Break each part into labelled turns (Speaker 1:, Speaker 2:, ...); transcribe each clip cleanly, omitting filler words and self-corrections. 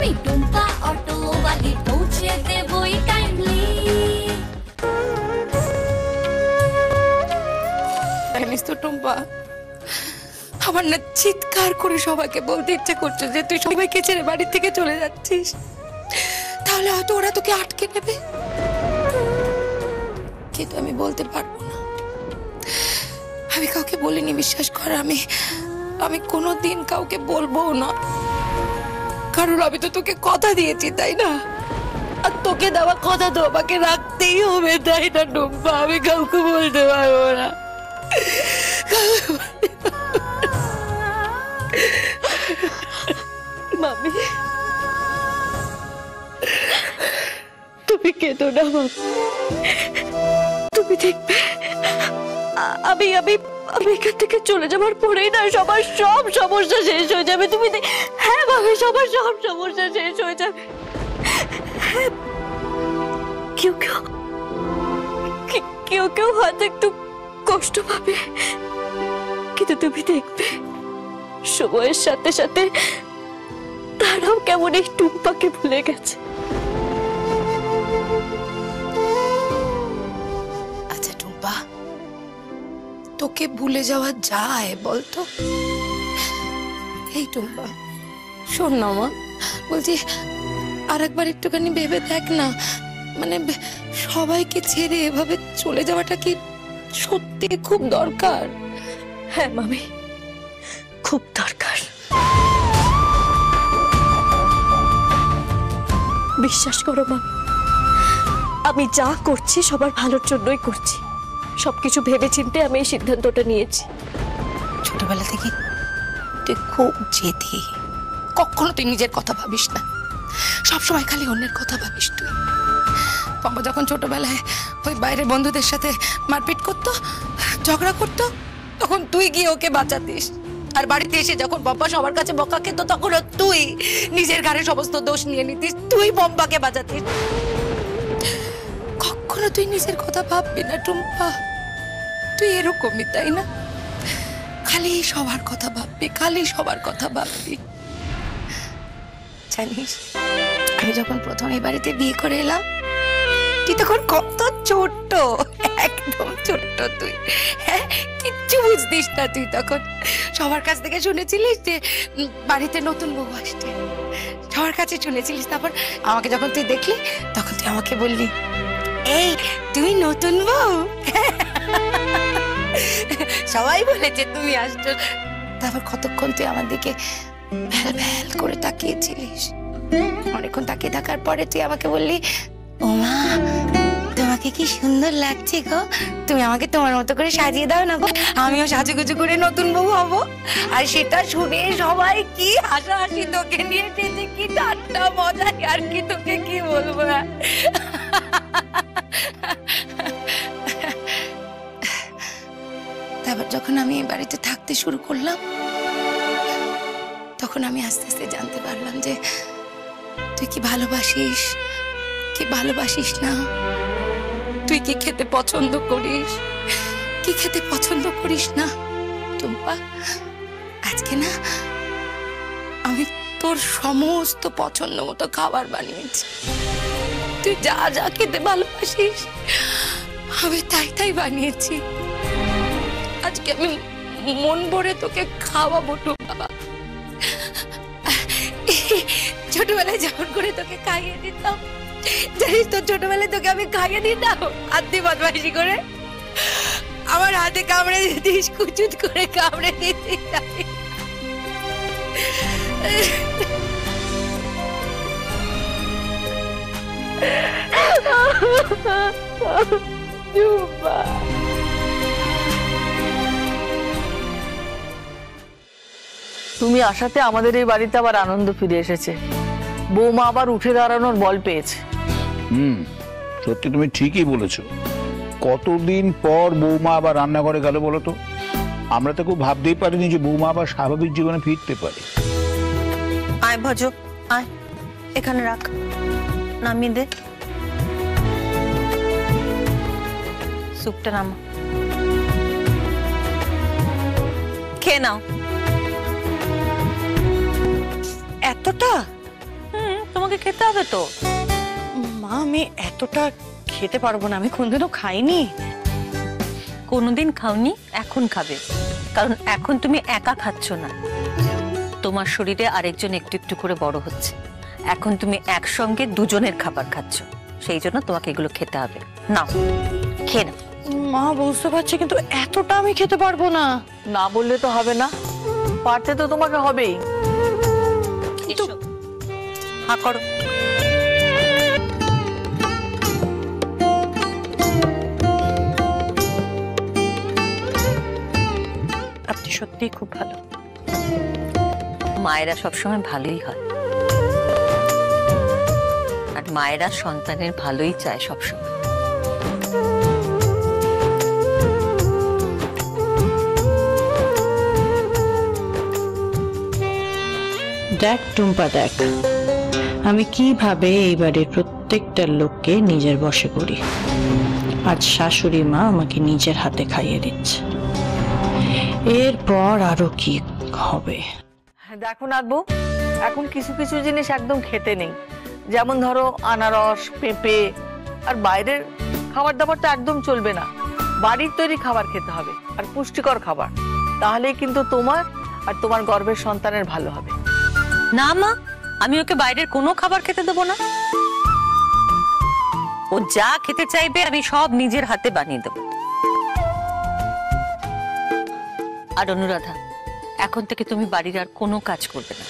Speaker 1: আমি টুম্পা অটোওয়ালি পৌঁছে দেবই টাইমলি।
Speaker 2: জানিস তো টুম্পা, আমার না চিৎকার করে সবাইকে বলতে ইচ্ছে করছে যে তুই সবাইকে ছেড়ে বাড়ি থেকে চলে যাচ্ছিস, তাহলে হয়তো ওরা তোকে আটকে নেবে। কিন্তু আমি বলতে পারবো না, আমি কাউকে বলিনি, বিশ্বাস কর। আমি কোনোদিন কাউকে বলবো না, কারণ আমি তো তোকে কথা দিয়েছি, তাই না? আর তোকে দেওয়া কথা তো আমাকে রাখতেই হবে, তাই না টুম্পা? আমি কাউকে বলতে পারবো না। মামি, তুমি কেঁদো না মামি, তুমি দেখবে আমি আমি আমি এখান থেকে চলে যাবার পরেই না সবার সব সমস্যা শেষ হয়ে যাবে। তুমি হ্যাঁ মামি, সবার সব সমস্যা শেষ হয়ে যাবে। কেউ কেউ কেউ কেউ হয়তো একটু কষ্ট পাবে, কিন্তু তুমি দেখবে সময়ের সাথে সাথে তারাও কেমন এই টুম্পাকে ভুলে গেছে। আচ্ছা টুম্পা, তোকে ভুলে যাওয়া যায় বলতো? এই টুম্পা শোন না মা, বলছি আর একবার একটুখানি ভেবে দেখ না, মানে সবাইকে ছেড়ে এভাবে চলে যাওয়াটা কি সত্যি খুব দরকার? হ্যাঁ মামি, খুব দরকার। বিশ্বাস করো মা, আমি যা করছি সবার ভালোর জন্যই করছি। সবকিছু ভেবেচিন্তে আমি এই সিদ্ধান্তটা নিয়েছি। ছোটবেলা থেকে তুই খুব জেদি, কখনো তুই নিজের কথা ভাবিস না, সবসময় খালি অন্যের কথা ভাবিস তুই। পম্পা যখন ছোটবেলায় ওই বাইরের বন্ধুদের সাথে মারপিট করতো, ঝগড়া করতো, তখন তুই গিয়ে ওকে বাঁচাতিস। আর বাড়িতে এসে যখন পম্পা সবার কাছে বকা খেত, তখন তুই নিজের ঘাড়ে সমস্ত দোষ নিয়ে নিতিস, তুই পম্পাকে বাঁচাতিস। কখনো তুই নিজের কথা ভাববি না টুম্পা, তুই এরকমই, তাই না? খালি সবার কথা ভাববি, খালি সবার কথা ভাববি। জানিস, আমি যখন প্রথম এই বাড়িতে বিয়ে করে এলাম, তুই তখন কত ছোট্ট, একদম ছোট্ট তুই। হ্যাঁ, কিচ্ছু বুঝতিস না তুই তখন। সবার কাছ থেকে শুনেছিলিস যে বাড়িতে নতুন বউ আসছে, সবার কাছে শুনেছিলিস। তারপর আমাকে যখন তুই দেখলি, তখন তুই আমাকে বললি, এই তুই নতুন বউ। সবাই বলেছে তুমি আসছো। তারপর কতক্ষণ তুই আমার দিকে ভ্যাল ভ্যাল করে তাকিয়েছিলিস। অনেকক্ষণ তাকিয়ে থাকার পরে তুই আমাকে বললি, ওমা তোমাকে কি সুন্দর লাগছে গো, তুমি আমাকে তোমার মতো করে সাজিয়ে দাও না গো, আমিও সাজুগুজু করে নতুন বউ হবো। আর সেটা শুনে সবাই কি হাসাহাসি তোকে নিয়ে, কি ঠাট্টা মজা, আর কি তোকে কি বলবো। তারপর যখন আমি এই বাড়িতে থাকতে শুরু করলাম, তখন আমি আস্তে আস্তে জানতে পারলাম যে তুই কি ভালোবাসিস, কি ভালোবাসিস না, তুই কি খেতে পছন্দ করিস, কি খেতে পছন্দ করিস না। টুম্পা, আজকে না আমি তোর সমস্ত পছন্দ মতো খাবার বানিয়েছি। তুই যা যা খেতে ভালোবাসিস আমি তাই তাই বানিয়েছি। আজকে আমি মন ভরে তোকে খাওয়াবো টুম্পা। ছোটবেলায় যেমন করে তোকে খাইয়ে দিতাম, জানিস তো ছোটবেলায় তোকে আমি খাইয়ে দিতাম আত্মি বদমাইশি করে, আমার হাতে কামড়ে দিতিস, কুচুত করে কামড়ে দিতিস।
Speaker 3: তুমি আসাতে আমাদের এই বাড়িতে আবার আনন্দ ফিরে এসেছে, বৌমা আবার উঠে দাঁড়ানোর বল পেয়েছে।
Speaker 4: সত্যি তুমি ঠিকই বলেছো। কতদিন পর বৌমা আবার রান্নাঘরে গেল বলো তো? আমরা তো খুব ভাবতেই পারিনি যে বৌমা আবার স্বাভাবিক জীবনে ফিরতে পারে।
Speaker 5: আয় ভজ, আয়, এখানে রাখ, নামিয়ে দে স্যুপটা, নামা, খেয়ে নাও। এতটা? তোমাকে খেতে হবে তো।
Speaker 3: মা আমি এতটা খেতে পারবো না, আমি কোনদিনও খাইনি।
Speaker 5: কোনোদিন খাওনি, এখন খাবে, কারণ এখন তুমি একা খাচ্ছ না, তোমার শরীরে আরেকজন একটু একটু করে বড় হচ্ছে। এখন তুমি একসঙ্গে দুজনের খাবার খাচ্ছ, সেই জন্য তোমাকে এগুলো খেতে হবে। নাও খেয়ে নাও।
Speaker 3: মা বুঝতে পারছি, কিন্তু এতটা আমি খেতে পারবো না। না বললে তো হবে না, পারতে তো তোমাকে হবেই।
Speaker 5: এসো, হা করো।
Speaker 3: আপনি সত্যিই খুব ভালো।
Speaker 5: মায়েরা সবসময় ভালোই হয়, আর মায়েরা সন্তানের ভালোই চায় সবসময়।
Speaker 6: দেখ টুম্পা, দেখ আমি কিভাবে এই বাড়ির প্রত্যেকটা লোককে নিজের বশে করি। আজ শাশুড়ি মা আমাকে নিজের হাতে খাইয়ে দিচ্ছে, এরপর আরো কি হবে।
Speaker 3: দেখো নাথবু, এখন কিছু কিছু জিনিস একদম খেতে নেই, যেমন ধরো আনারস, পেঁপে, আর বাইরের খাবার দাবারটা একদম চলবে না। বাড়ির তৈরি খাবার খেতে হবে, আর পুষ্টিকর খাবার, তাহলেই কিন্তু তোমার আর তোমার গর্ভের সন্তানের ভালো হবে।
Speaker 5: না মা, আমি ওকে বাইরের কোনো খাবার খেতে দেবো না। ও যা খেতে চাইবে আমি সব নিজের হাতে বানিয়ে দেবো। আর অনুরাধা, এখন থেকে তুমি বাড়ির আর কোনো কাজ করবে না,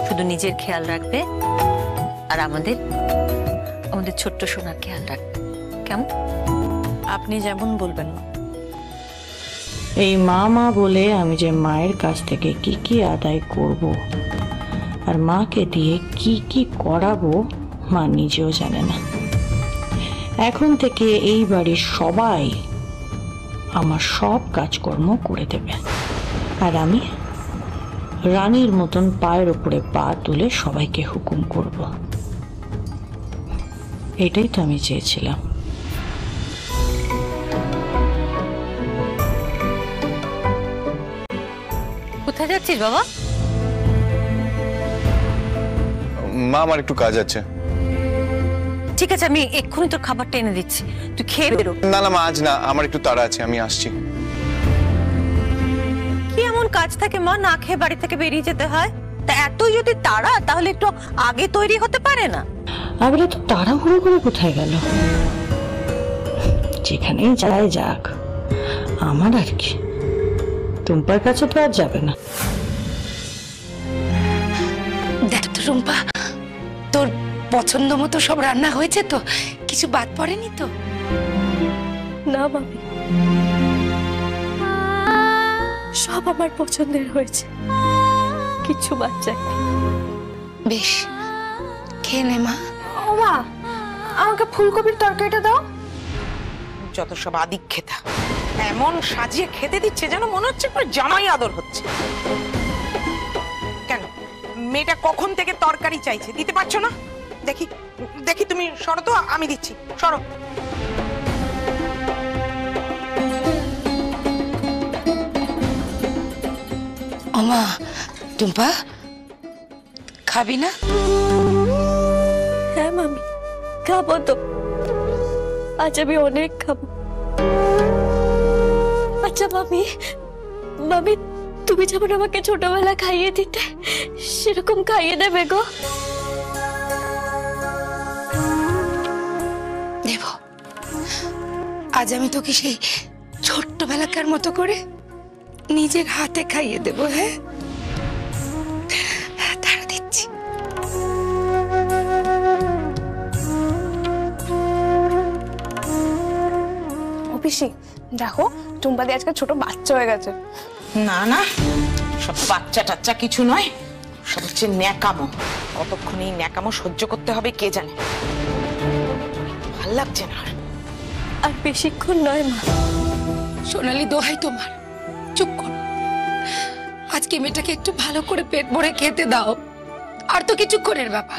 Speaker 5: শুধু নিজের খেয়াল রাখবে আর আমাদের ছোট্ট সোনার খেয়াল রাখবে, কেমন?
Speaker 3: আপনি যেমন বলবেন না।
Speaker 6: এই মা মা বলে আমি যে মায়ের কাছ থেকে কি কি আদায় করব আর মাকে দিয়ে কি কি করাবো মা নিজেও জানে না। এখন থেকে এই বাড়ির সবাই আমার সব কাজকর্ম করে দেবে, আর আমি রানীর মতন পায়ের উপরে পা তুলে সবাইকে হুকুম করব। এটাই তো আমি চেয়েছিলাম।
Speaker 5: কোথায় যাচ্ছিস বাবা?
Speaker 7: মা আমার একটু কাজ আছে।
Speaker 5: ঠিক আছে, আমি এক্ষুনি তোর খাবারটা এনে দিচ্ছি, তুই খেয়ে বেরো।
Speaker 7: না না মা, আজ না, আমার একটু তাড়া আছে, আমি আসছি।
Speaker 5: কি এমন কাজ থাকে মা, না খেয়ে বাড়ি থেকে বেরিয়ে যেতে হয়? তা এতই যদি তাড়া, তাহলে একটু আগে তৈরি হতে পারে না?
Speaker 6: আবার তো তাড়াহুড়ো করে কোথায় গেল? যেখানেই যায় যাক, আমার আর কি, টুম্পার কাছে তো আর যাবে না।
Speaker 8: দেখ তো রুম্পা, তোর পছন্দ মতো সব রান্না হয়েছে তো? কিছু বাদ পড়েনি তো?
Speaker 2: না মামি, সব আমার পছন্দের হয়েছে, কিছু বাদ যায়নি।
Speaker 8: বেশ, খেয়ে নে মা।
Speaker 9: ও মা, আমাকে ফুলকপির তরকারিটা দাও।
Speaker 10: যত সব আদিক খেতা, এমন সাজিয়ে খেতে দিচ্ছে যেন মনে হচ্ছে পুরো জামাই আদর হচ্ছে। কেন মেয়েটা কখন থেকে তরকারি চাইছে, দিতে পারছো না? দেখি দেখি, তুমি সরো তো, আমি দিচ্ছি, সরো।
Speaker 8: ও মা, টুম্পা খাবি না?
Speaker 2: হ্যাঁ মামি, খাবো তো, আজ আমি অনেক খাবো। আচ্ছা মামি, মামি তুমি যেমন আমাকে ছোটবেলা খাইয়ে দিতে, সেরকম খাইয়ে দেবে গো?
Speaker 8: দেব, আজ আমি তোকে সেই ছোট্টবেলাকার মতো করে নিজের হাতে খাইয়ে দেব। হ্যাঁ, তারা দিচ্ছি।
Speaker 9: ও পিসি, দেখো টুম্পাদি আজকে ছোট বাচ্চা হয়ে গেছে।
Speaker 10: না না, সব বাচ্চা টাচ্চা কিছু নয়, সব হচ্ছে ন্যাকামো। কতক্ষণ এই ন্যাকামো সহ্য করতে হবে কে জানে, ভাল লাগছে না।
Speaker 2: আর বেশিক্ষণ নয় মা।
Speaker 8: সোনালি, দোহাই তোমার, চুপ কর। আজকে মেয়েটাকে একটু ভালো করে পেট ভরে খেতে দাও, আর তো কিছুক্ষণের ব্যাপার।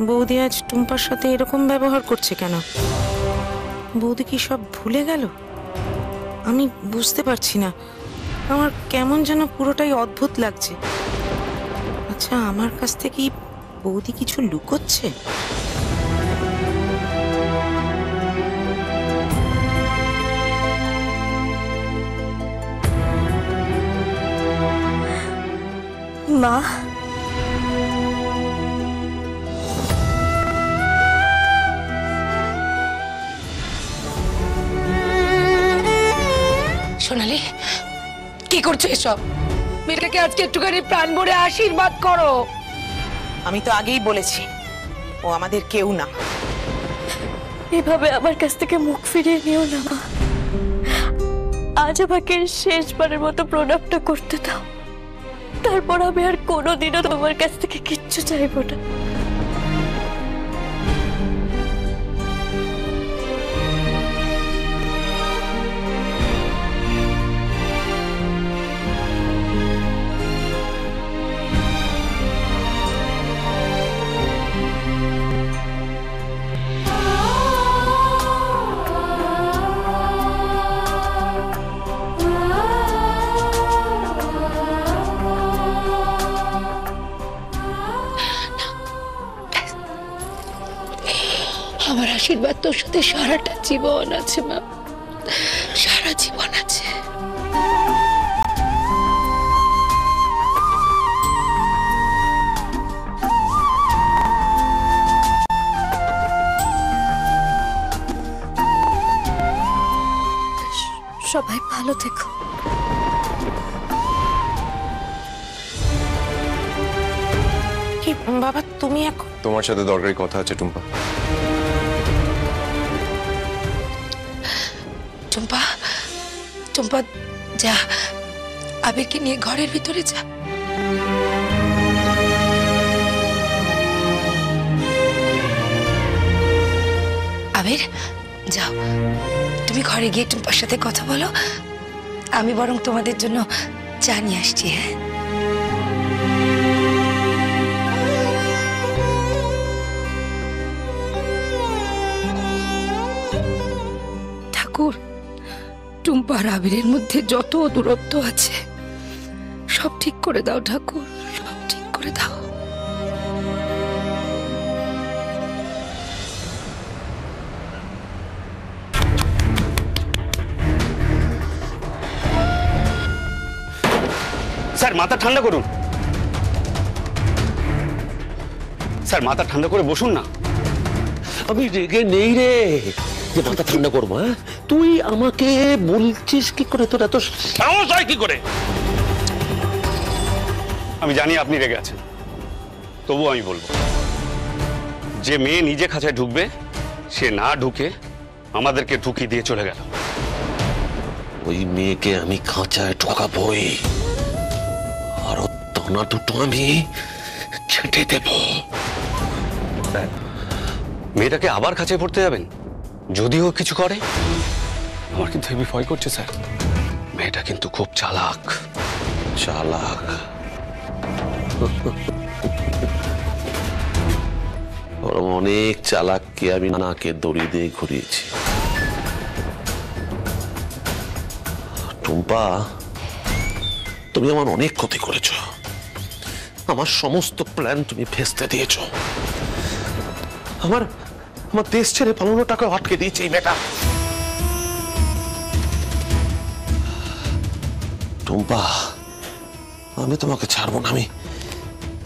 Speaker 10: বৌদি আজ টুম্পার সাথে এরকম ব্যবহার করছে কেন? বৌদি কি সব ভুলে গেল? আমি বুঝতে পারছি না, আমার কেমন যেন পুরোটাই অদ্ভুত লাগছে। আচ্ছা, আমার কাছ থেকে বৌদি কিছু লুকোচ্ছে?
Speaker 2: মা,
Speaker 8: সোনালি, কি করছো এসব? মেয়েটাকে আজকে একটুখানি প্রাণ ভরে আশীর্বাদ করো।
Speaker 10: আমি তো আগেই বলেছি ও আমাদের কেউ না।
Speaker 2: এভাবে আমার কাছ থেকে মুখ ফিরিয়ে নিও না মা। আজ আমাকে শেষবারের মতো প্রণামটা করতে দাও, তারপর আমি আর কোনোদিনও তোমার কাছ থেকে কিচ্ছু চাইবো না।
Speaker 8: আমার আশীর্বাদ তোর সাথে সারাটা জীবন আছে মা, সারা জীবন আছে।
Speaker 2: সবাই ভালো থেকো।
Speaker 10: কি বাবা, তুমি এখন?
Speaker 7: তোমার সাথে দরকারি কথা আছে টুম্পা।
Speaker 8: টুম্পা, টুম্পা যা, আবিরকে নিয়ে ঘরের ভিতরে যা। আবির যাও, তুমি ঘরে গিয়ে টুম্পার সাথে কথা বলো, আমি বরং তোমাদের জন্য চা নিয়ে আসছি। হ্যাঁ, ঠাকুর, টুম্পা আর আবিরের মধ্যে যত দূরত্ব আছে সব ঠিক করে দাও ঠাকুর, সব ঠিক করে দাও।
Speaker 11: স্যার, মাথা ঠান্ডা করুন। স্যার, মাথা ঠান্ডা করে বসুন না।
Speaker 12: আমি রেগে নেই রে যে মাথা ঠান্ডা করবো। হ্যাঁ, তুই আমাকে বলছিস কি করে? তোর এত সাহস হয় কি করে?
Speaker 11: আমি জানি আপনি রেগে আছেন, তবু আমি বলবো, যে মেয়ে নিজে খাঁচায় ঢুকবে সে না ঢুকে আমাদেরকে ঢুকিয়ে দিয়ে চলে গেল।
Speaker 12: ওই মেয়েকে আমি খাঁচায় ঢোকাবই, আর দানা দুটো আমি ছেটে দেব।
Speaker 11: মেয়েটাকে আবার খাঁচায় পড়তে যাবেন যদিও কিছু করে? আমার কিন্তু হেবি ভয় করছে স্যার। মেয়েটা কিন্তু খুব চালাক।
Speaker 12: চালাক? ওরম অনেক চালাককে আমি নাকে দড়ি দিয়ে ঘুরিয়েছি। টুম্পা, তুমি আমার অনেক ক্ষতি করেছো, আমার সমস্ত প্ল্যান তুমি ভেস্তে দিয়েছো, আমার আমার দেশ ছেড়ে পালানো টাকা আটকে দিয়েছে এই মেয়েটা। টুম্পা, আমি তোমাকে ছাড়বো না,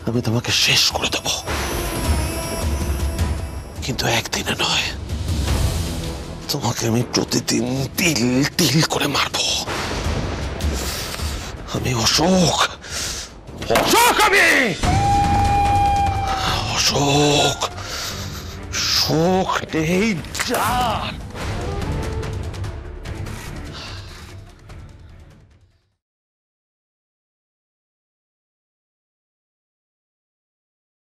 Speaker 12: আমি তোমাকে শেষ করে দেব, কিন্তু একদিনে নয়, তোমাকে আমি প্রতিদিন তিল তিল করে মারবো। আমি অশোক, অশোক, আমি অশোক, শোক নেই যার।